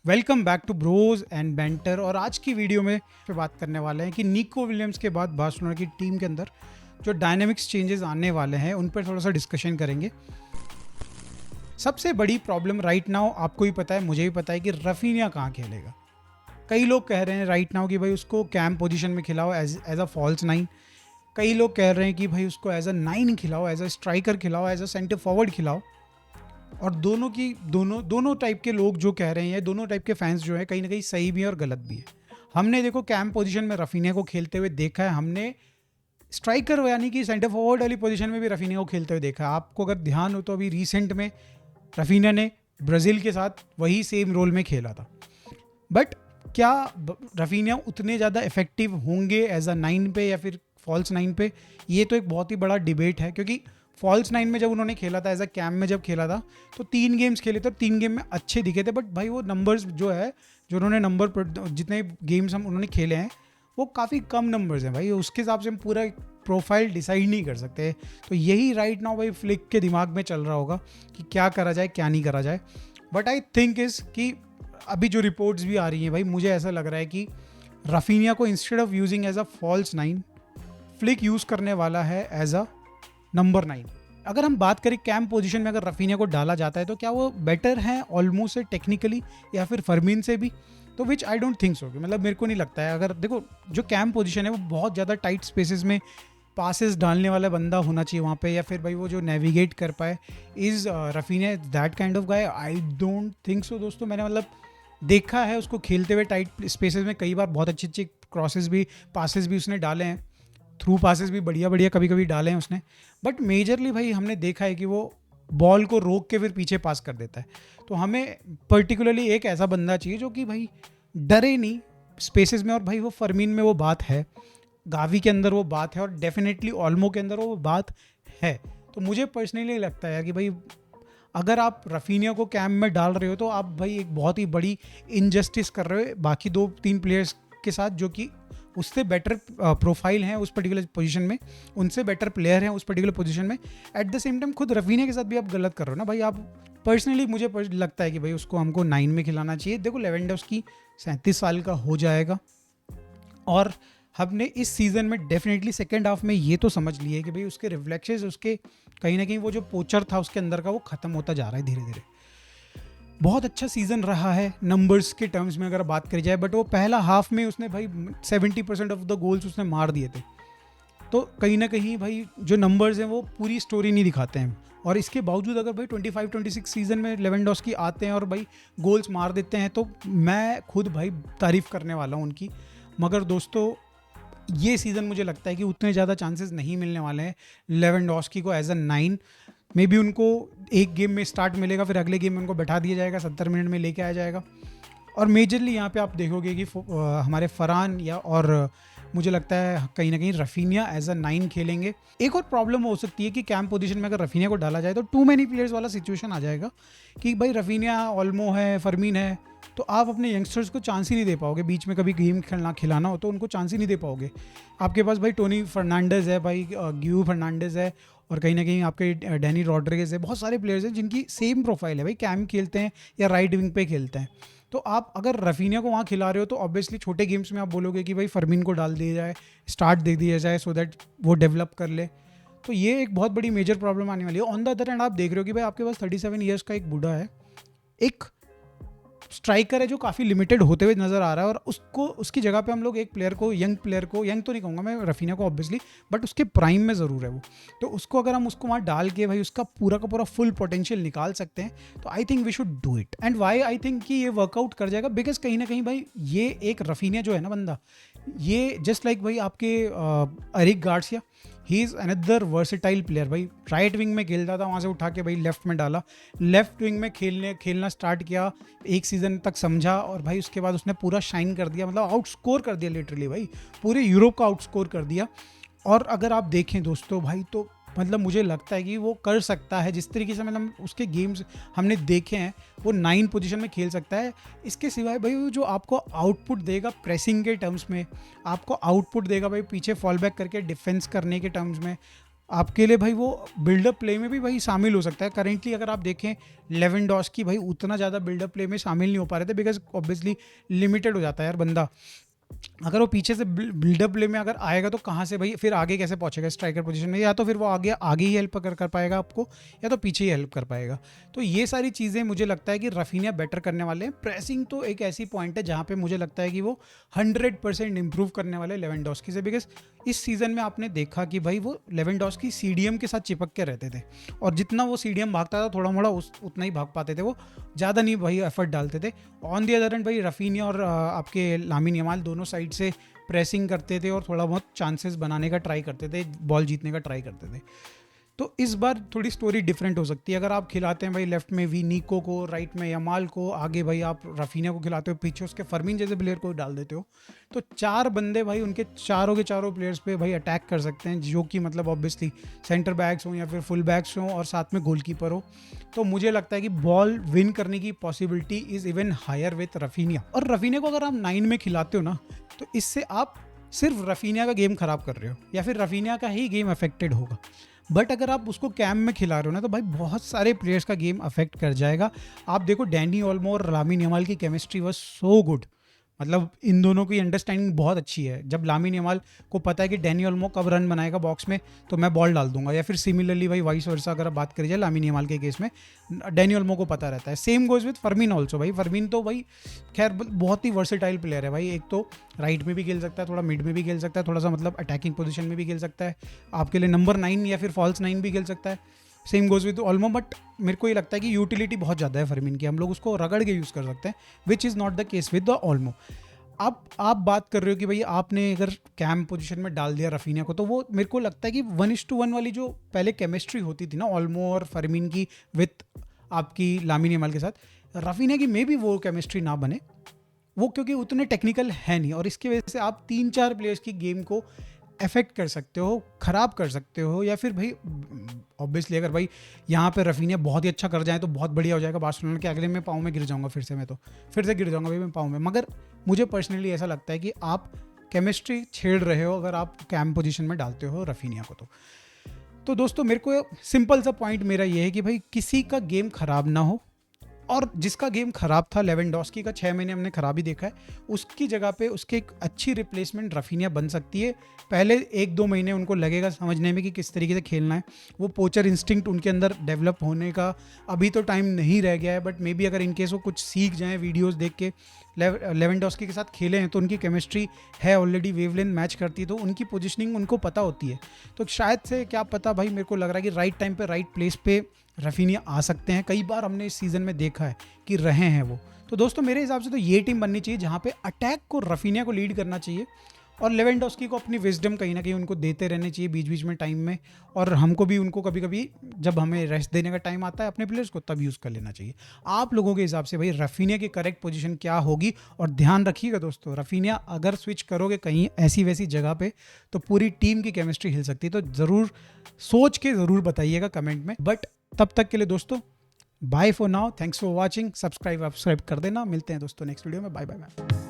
Welcome back to bros and banter. और आज की वीडियो में पे बात करने वाले हैं कि निको विलियम्स के बाद बार्सिलोना की टीम के अंदर जो डायनेमिक्स चेंजेस आने वाले हैं उन पर थोड़ा सा डिस्कशन करेंगे। सबसे बड़ी प्रॉब्लम राइट नाउ आपको भी पता है, मुझे भी पता है कि रफीनिया कहाँ खेलेगा। कई लोग कह रहे हैं राइट नाउ कि भाई उसको कैम पोजीशन में खिलाओ एज अ फॉल्स नाइन। कई लोग कह रहे हैं कि भाई उसको एज अ नाइन खिलाओ, एज अ स्ट्राइकर खिलाओ, एज अ सेंटर फॉरवर्ड खिलाओ। और दोनों टाइप के लोग जो कह रहे हैं, दोनों टाइप के फैंस जो है कहीं ना कहीं सही भी है और गलत भी है। हमने देखो कैम पोजीशन में रफीनिया को खेलते हुए देखा है, हमने स्ट्राइकर यानी कि सेंटर फॉरवर्ड वाली पोजीशन में भी रफीनिया को खेलते हुए देखा है। आपको अगर ध्यान हो तो अभी रिसेंट में रफीनिया ने ब्राज़ील के साथ वही सेम रोल में खेला था। बट क्या रफीनिया उतने ज़्यादा इफेक्टिव होंगे एज अ नाइन पे या फिर फॉल्स नाइन पे, ये तो एक बहुत ही बड़ा डिबेट है। क्योंकि फॉल्स नाइन में जब उन्होंने खेला था, एज अ कैम में जब खेला था, तो 3 गेम्स खेले थे, 3 गेम में अच्छे दिखे थे। बट भाई वो नंबर्स जो है, जो उन्होंने जितने गेम्स हम उन्होंने खेले हैं वो काफ़ी कम नंबर्स हैं भाई। उसके हिसाब से हम पूरा प्रोफाइल डिसाइड नहीं कर सकते। तो यही राइट नाउ भाई फ्लिक के दिमाग में चल रहा होगा कि क्या करा जाए क्या नहीं करा जाए। बट आई थिंक इज़ कि अभी जो रिपोर्ट्स भी आ रही हैं भाई, मुझे ऐसा लग रहा है कि रफीनिया को instead of using as a false nine, Flick use करने वाला है एज अ नंबर 9। अगर हम बात करें कैम पोजीशन में अगर रफीनिया को डाला जाता है तो क्या वो बेटर है ऑलमोस्ट से टेक्निकली या फिर फरमीन से भी, तो विच आई डोंट थिंक सो। मतलब मेरे को नहीं लगता है। अगर देखो जो कैम पोजीशन है वो बहुत ज़्यादा टाइट स्पेसेस में पासेस डालने वाला बंदा होना चाहिए वहाँ पे, या फिर भाई वो जो नेविगेट कर पाए। Is Raphinha that kind of guy? I don't think so दोस्तों। मैंने मतलब देखा है उसको खेलते हुए टाइट स्पेसेस में, कई बार बहुत अच्छे अच्छे क्रॉसेस भी, पासेस भी उसने डाले हैं, थ्रू पासेस भी बढ़िया बढ़िया कभी कभी डाले हैं उसने। बट मेजरली भाई हमने देखा है कि वो बॉल को रोक के फिर पीछे पास कर देता है। तो हमें पर्टिकुलरली एक ऐसा बंदा चाहिए जो कि भाई डरे नहीं स्पेसेस में। और भाई वो फरमीन में वो बात है, गावी के अंदर वो बात है, और डेफिनेटली ऑल्मो के अंदर वो बात है। तो मुझे पर्सनली लगता है यार कि भाई अगर आप रफीनिया को कैम में डाल रहे हो तो आप भाई एक बहुत ही बड़ी इनजस्टिस कर रहे हो बाकी 2-3 प्लेयर्स के साथ, जो कि उससे बेटर प्रोफाइल हैं उस पर्टिकुलर पोजीशन में, उनसे बेटर प्लेयर हैं उस पर्टिकुलर पोजीशन में। एट द सेम टाइम खुद रफीनिया के साथ भी आप गलत कर रहे हो ना भाई। आप पर्सनली मुझे लगता है कि भाई उसको हमको 9 में खिलाना चाहिए। देखो लेवेंडोव्स्की 37 साल का हो जाएगा, और हमने इस सीज़न में डेफिनेटली सेकेंड हाफ में ये तो समझ लिया है कि भाई उसके रिफ्लेक्शंस, उसके कहीं ना कहीं वो जो पोचर था उसके अंदर का, वो ख़त्म होता जा रहा है धीरे धीरे। बहुत अच्छा सीज़न रहा है नंबर्स के टर्म्स में अगर बात करी जाए। बट वो पहला हाफ में उसने भाई 70% ऑफ द गोल्स उसने मार दिए थे। तो कहीं ना कहीं भाई जो नंबर्स हैं वो पूरी स्टोरी नहीं दिखाते हैं। और इसके बावजूद अगर भाई 25-26 सीज़न में लेवेंडोव्स्की आते हैं और भाई गोल्स मार देते हैं, तो मैं खुद भाई तारीफ़ करने वाला हूँ उनकी। मगर दोस्तों ये सीज़न मुझे लगता है कि उतने ज़्यादा चांसेस नहीं मिलने वाले हैं लेवेंडोव्स्की को एज अ 9। मे बी उनको एक गेम में स्टार्ट मिलेगा, फिर अगले गेम में उनको बैठा दिया जाएगा, 70 मिनट में लेके आया जाएगा। और मेजरली यहाँ पे आप देखोगे कि हमारे फरहान या और मुझे लगता है कहीं ना कहीं रफीनिया एज अ 9 खेलेंगे। एक और प्रॉब्लम हो सकती है कि कैम पोजीशन में अगर रफीनिया को डाला जाए तो टू मैनी प्लेयर्स वाला सिचुएशन आ जाएगा कि भाई रफीनिया, ऑल्मो है, फरमीन है, तो आप अपने यंगस्टर्स को चांस ही नहीं दे पाओगे। बीच में कभी गेम खिलाना हो तो उनको चांस ही नहीं दे पाओगे। आपके पास भाई टोनी फर्नांडिस है, भाई गियो फर्नांडिस है, और कहीं ना कहीं आपके डैनी रॉड्रिगेज है। बहुत सारे प्लेयर्स हैं जिनकी सेम प्रोफाइल है भाई, कैम खेलते हैं या राइट विंग पे खेलते हैं। तो आप अगर रफीनिया को वहाँ खिला रहे हो तो ऑब्वियसली छोटे गेम्स में आप बोलोगे कि भाई फरमीन को डाल दिया जाए, स्टार्ट दे दिया जाए, सो दैट वो डेवलप कर ले। तो ये एक बहुत बड़ी मेजर प्रॉब्लम आने वाली है। ऑन द अदर हैंड आप देख रहे हो कि भाई आपके पास 37 ईयर्स का एक बूढ़ा है, एक स्ट्राइकर है जो काफ़ी लिमिटेड होते हुए नज़र आ रहा है, और उसको उसकी जगह पे हम लोग एक प्लेयर को, यंग प्लेयर को, यंग तो नहीं कहूँगा मैं रफीनिया को ऑब्वियसली, बट उसके प्राइम में ज़रूर है वो। तो उसको अगर हम उसको वहाँ डाल के भाई उसका पूरा का पूरा फुल पोटेंशियल निकाल सकते हैं, तो I think we should do it. And why I think कि ये वर्कआउट कर जाएगा, बिकॉज कहीं ना कहीं भाई ये एक रफीनिया जो है ना बंदा, ये जस्ट लाइक भाई आपके Eric Garcia, he is another versatile player. भाई राइट विंग में खेलता था, वहाँ से उठा के भाई लेफ्ट में डाला, लेफ्ट विंग में खेलना स्टार्ट किया, एक सीज़न तक समझा, और भाई उसके बाद उसने पूरा शाइन कर दिया। मतलब आउट स्कोर कर दिया लिटरली भाई, पूरे यूरोप का आउट स्कोर कर दिया। और अगर आप देखें दोस्तों भाई, तो मतलब मुझे लगता है कि वो कर सकता है जिस तरीके से, मतलब उसके गेम्स हमने देखे हैं, वो 9 पोजीशन में खेल सकता है। इसके सिवाय भाई वो जो आपको आउटपुट देगा प्रेसिंग के टर्म्स में, आपको आउटपुट देगा भाई पीछे फॉल बैक करके डिफेंस करने के टर्म्स में, आपके लिए भाई वो बिल्डअप प्ले में भी भाई शामिल हो सकता है। करेंटली अगर आप देखें लेवेंडोस्की भाई उतना ज़्यादा बिल्डअप प्ले में शामिल नहीं हो पा रहे थे, बिकॉज ऑब्वियसली लिमिटेड हो जाता है यार बंदा। अगर वो पीछे से बिल्डअप प्ले में अगर आएगा तो कहाँ से भाई फिर आगे कैसे पहुंचेगा स्ट्राइकर पोजीशन में, या तो फिर वो आगे ही हेल्प कर पाएगा आपको, या तो पीछे ही हेल्प कर पाएगा। तो ये सारी चीज़ें मुझे लगता है कि रफीनिया बेटर करने वाले हैं। प्रेसिंग तो एक ऐसी पॉइंट है जहाँ पे मुझे लगता है कि वो 100% इंप्रूव करने वाले लेवेंडोस्की से, बिकॉज इस सीज़न में आपने देखा कि भाई वो लेवेंडोस्की सीडीएम के साथ चिपक के रहते थे, और जितना वो सीडीएम भागता था थोड़ा मोड़ा उतना ही भाग पाते थे, वो ज़्यादा नहीं भाई एफर्ट डालते थे। ऑन दी अदर एंड भाई रफीनिया और आपके लामिन यमाल दोनों साइड से प्रेसिंग करते थे और थोड़ा बहुत चांसेस बनाने का ट्राई करते थे, बॉल जीतने का ट्राई करते थे। तो इस बार थोड़ी स्टोरी डिफरेंट हो सकती है। अगर आप खिलाते हैं भाई लेफ्ट में वी नीको को, राइट में यमाल को, आगे भाई आप रफीनिया को खिलाते हो, पीछे उसके फर्मीन जैसे प्लेयर को डाल देते हो, तो 4 बंदे भाई उनके चारों के चारों प्लेयर्स पे भाई अटैक कर सकते हैं, जो कि मतलब ऑब्वियसली सेंटर बैक्स हों या फिर फुल बैक्स हों और साथ में गोलकीपर हो। तो मुझे लगता है कि बॉल विन करने की possibility is even higher with Raphinha. और रफीनिया को अगर आप 9 में खिलाते हो ना, तो इससे आप सिर्फ रफीनिया का गेम खराब कर रहे हो, या फिर रफीनिया का ही गेम अफेक्टेड होगा। बट अगर आप उसको कैम में खिला रहे हो ना, तो भाई बहुत सारे प्लेयर्स का गेम अफेक्ट कर जाएगा। आप देखो डैनी ओल्मो और लामिन यमाल की केमिस्ट्री वाज सो गुड, मतलब इन दोनों की अंडरस्टैंडिंग बहुत अच्छी है। जब लामिन यमाल को पता है कि डैनी ओल्मो कब रन बनाएगा बॉक्स में तो मैं बॉल डाल दूंगा, या फिर सिमिलरली भाई वाइस वर्सा अगर आप बात करी जाए लामिन यमाल के केस में डैनी ओल्मो को पता रहता है। Same goes with फर्मीन also. भाई फर्मीन तो भाई खैर बहुत ही वर्सेटाइल प्लेयर है भाई, एक तो राइट में भी खेल सकता है, थोड़ा मिड में भी खेल सकता है, थोड़ा सा मतलब अटैकिंग पोजीशन में भी खेल सकता है, आपके लिए नंबर 9 या फिर फॉल्स 9 भी खेल सकता है। Same goes with Olmo. But मेरे को ये लगता है कि यूटिलिटी बहुत ज़्यादा है फर्मीन की, हम लोग उसको रगड़ के यूज़ कर सकते हैं, which is not the case with the Olmo. अब आप बात कर रहे हो कि भाई आपने अगर कैम पोजीशन में डाल दिया रफीनिया को, तो वो मेरे को लगता है कि 1:1 वाली जो पहले केमिस्ट्री होती थी ना ऑल्मो और फर्मीन की विथ आपकी लामिन यमाल के साथ, रफीनिया की मे भी वो केमिस्ट्री ना बने, वो क्योंकि उतने टेक्निकल है नहीं, और इसकी वजह से आप 3-4 प्लेयर्स की गेम को अफेक्ट कर सकते हो, ख़राब कर सकते हो। या फिर भाई ऑब्वियसली अगर भाई यहाँ पे रफीनिया बहुत ही अच्छा कर जाए तो बहुत बढ़िया हो जाएगा, बार्सिलोना के अगले में पाँव में गिर जाऊंगा फिर से, मैं तो फिर से गिर जाऊंगा भाई मैं पाँव में। मगर मुझे पर्सनली ऐसा लगता है कि आप केमिस्ट्री छेड़ रहे हो अगर आप कैम पोजीशन में डालते हो रफीनिया को। तो दोस्तों मेरे को सिंपल सा पॉइंट मेरा ये है कि भाई किसी का गेम खराब ना हो, और जिसका गेम खराब था लेवेंडोस्की का 6 महीने हमने खराब ही देखा है, उसकी जगह पे उसके एक अच्छी रिप्लेसमेंट रफीनिया बन सकती है। पहले 1-2 महीने उनको लगेगा समझने में कि किस तरीके से खेलना है, वो पोचर इंस्टिंक्ट उनके अंदर डेवलप होने का अभी तो टाइम नहीं रह गया है। बट मे बी अगर इनकेस वो कुछ सीख जाएँ वीडियोज़ देख के, लेवेंडोस्की के साथ खेले हैं तो उनकी केमिस्ट्री है ऑलरेडी, वेवलेंथ मैच करती है, तो उनकी पोजीशनिंग उनको पता होती है। तो शायद से क्या पता भाई, मेरे को लग रहा है कि राइट टाइम पे राइट प्लेस पे रफीनिया आ सकते हैं। कई बार हमने इस सीज़न में देखा है कि रहे हैं वो। तो दोस्तों मेरे हिसाब से तो ये टीम बननी चाहिए जहाँ पे अटैक को रफीनिया को लीड करना चाहिए, और लेवेंडोस्की को अपनी विजडम कहीं ना कहीं उनको देते रहने चाहिए बीच बीच में टाइम में, और हमको भी उनको कभी कभी जब हमें रेस्ट देने का टाइम आता है अपने प्लेयर्स को तब यूज़ कर लेना चाहिए। आप लोगों के हिसाब से भाई रफीनिया की करेक्ट पोजीशन क्या होगी? और ध्यान रखिएगा दोस्तों, रफीनिया अगर स्विच करोगे कहीं ऐसी वैसी जगह पे तो पूरी टीम की केमिस्ट्री हिल सकती है। तो ज़रूर सोच के ज़रूर बताइएगा कमेंट में। बट तब तक के लिए दोस्तों bye for now, thanks for watching, subscribe कर देना। मिलते हैं दोस्तों नेक्स्ट वीडियो में, बाय बाय।